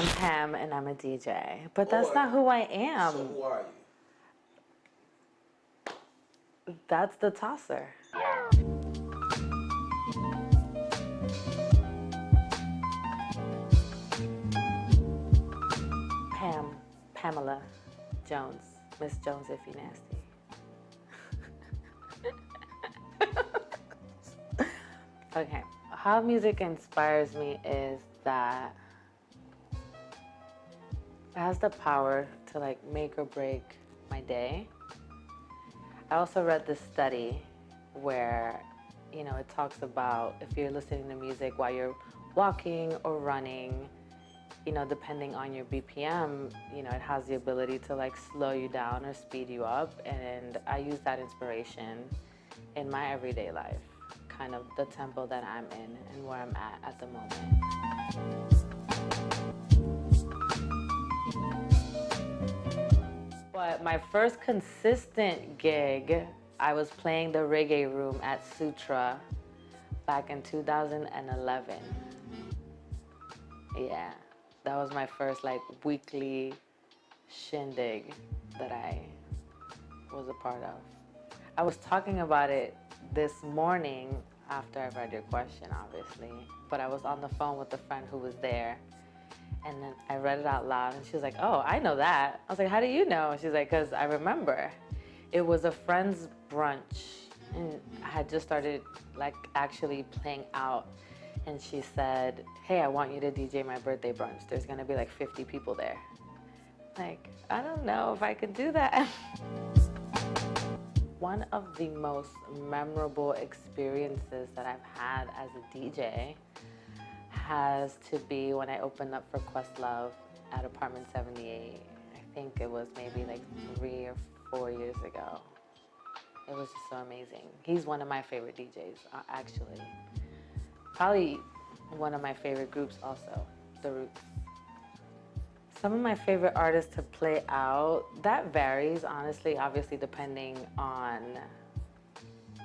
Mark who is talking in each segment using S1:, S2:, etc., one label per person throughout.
S1: I'm Pam and I'm a DJ. But that's not who I am.
S2: So who are you?
S1: That's the tosser. Pamela Jones. Miss Jones if you nasty. Okay. How music inspires me is that it has the power to like make or break my day. I also read this study where, you know, it talks about if you're listening to music while you're walking or running, you know, depending on your BPM, you know, it has the ability to like slow you down or speed you up. And I use that inspiration in my everyday life, kind of the tempo that I'm in and where I'm at the moment. But my first consistent gig, I was playing the reggae room at Sutra back in 2011. Yeah, that was my first like weekly shindig that I was a part of. I was talking about it this morning after I read your question, obviously, but I was on the phone with a friend who was there. And then I read it out loud and she was like, oh, I know that. I was like, how do you know? She's like, because I remember. It was a friend's brunch and I had just started like actually playing out. And she said, hey, I want you to DJ my birthday brunch. There's gonna be like 50 people there. Like, I don't know if I could do that. One of the most memorable experiences that I've had as a DJ has to be when I opened up for Questlove at Apartment 78. I think it was maybe like 3 or 4 years ago. It was just so amazing. He's one of my favorite DJs, actually. Probably one of my favorite groups also, The Roots. Some of my favorite artists to play out, that varies, honestly, obviously depending on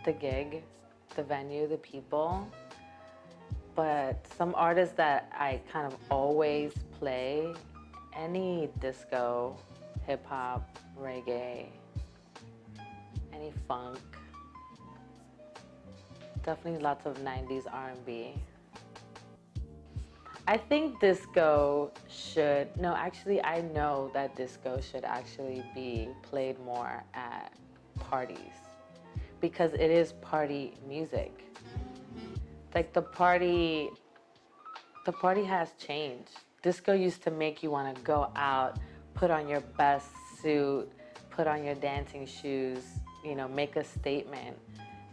S1: the gig, the venue, the people. But some artists that I kind of always play, any disco, hip hop, reggae, any funk, definitely lots of 90s R&B. I think disco should, no, actually I know that disco should actually be played more at parties because it is party music. Like the party has changed. Disco used to make you want to go out, put on your best suit, put on your dancing shoes, you know, make a statement.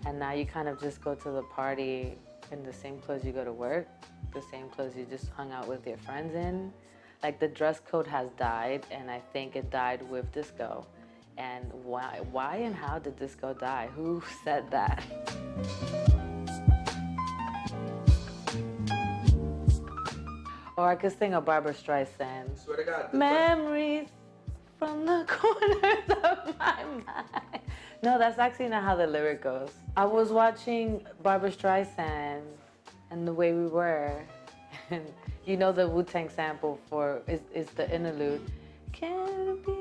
S1: And now you kind of just go to the party in the same clothes you go to work, the same clothes you just hung out with your friends in. Like the dress code has died, and I think it died with disco. And why and how did disco die? Who said that? Or I could sing a Barbra Streisand.
S2: Swear to God.
S1: Memories from the corners of my mind. No, that's actually not how the lyric goes. I was watching Barbra Streisand and The Way We Were. And you know the Wu-Tang sample for is the interlude. Can it be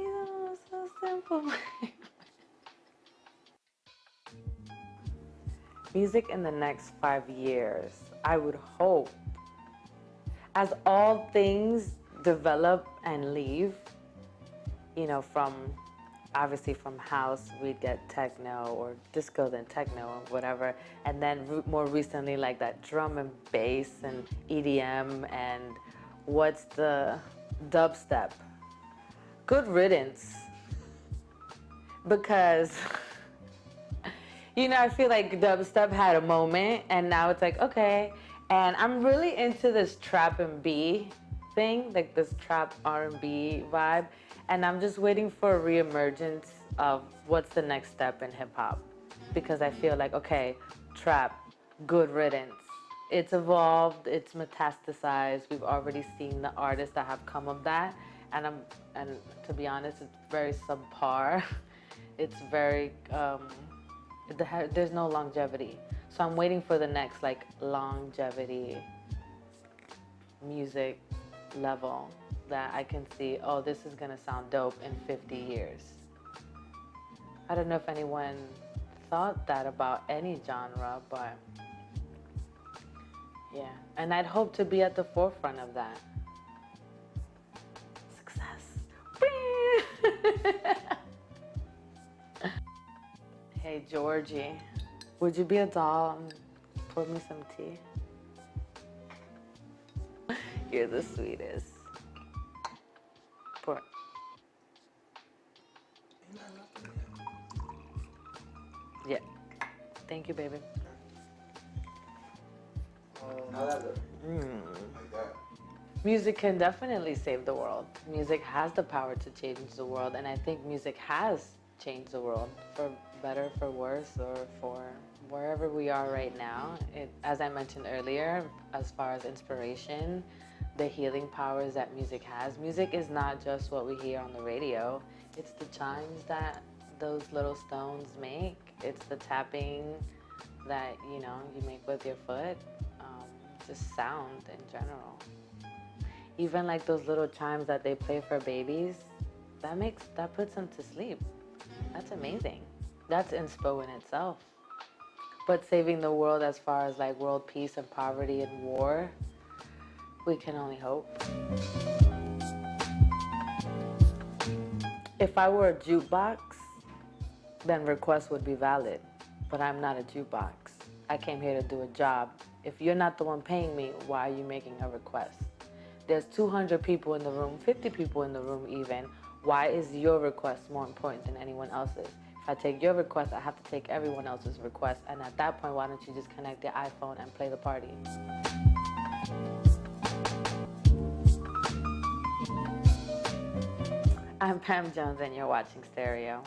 S1: so simple? Music in the next 5 years, I would hope, as all things develop and leave, you know, obviously from house, we'd get techno or disco, then techno or whatever. And then more recently, like that drum and bass and EDM and what's the dubstep. Good riddance. Because, you know, I feel like dubstep had a moment and now it's like, okay. And I'm really into this trap and B thing, like this trap R&B vibe. And I'm just waiting for a reemergence of what's the next step in hip hop. Because I feel like, okay, trap, good riddance. It's evolved, it's metastasized. We've already seen the artists that have come of that. And to be honest, it's very subpar. It's very, there's no longevity. So I'm waiting for the next like longevity music level that I can see, oh, this is gonna sound dope in 50 years. I don't know if anyone thought that about any genre, but yeah. And I'd hope to be at the forefront of that. Success. Hey, Georgie, would you be a doll and pour me some tea? You're the sweetest. Pour. Yeah. Thank you, baby. Music can definitely save the world. Music has the power to change the world, and I think music has changed the world for better, for worse, or for wherever we are right now. As I mentioned earlier, as far as inspiration, the healing powers that music has. Music is not just what we hear on the radio. It's the chimes that those little stones make. It's the tapping that, you make with your foot. Just sound in general. Even like those little chimes that they play for babies, that puts them to sleep. That's amazing. That's inspo in itself. But saving the world as far as like world peace and poverty and war, we can only hope. If I were a jukebox, then requests would be valid. But I'm not a jukebox. I came here to do a job. If you're not the one paying me, why are you making a request? There's 200 people in the room, 50 people in the room even. Why is your request more important than anyone else's? If I take your request, I have to take everyone else's request. And at that point, why don't you just connect your iPhone and play the party? I'm Pam Jones, and you're watching Stereo.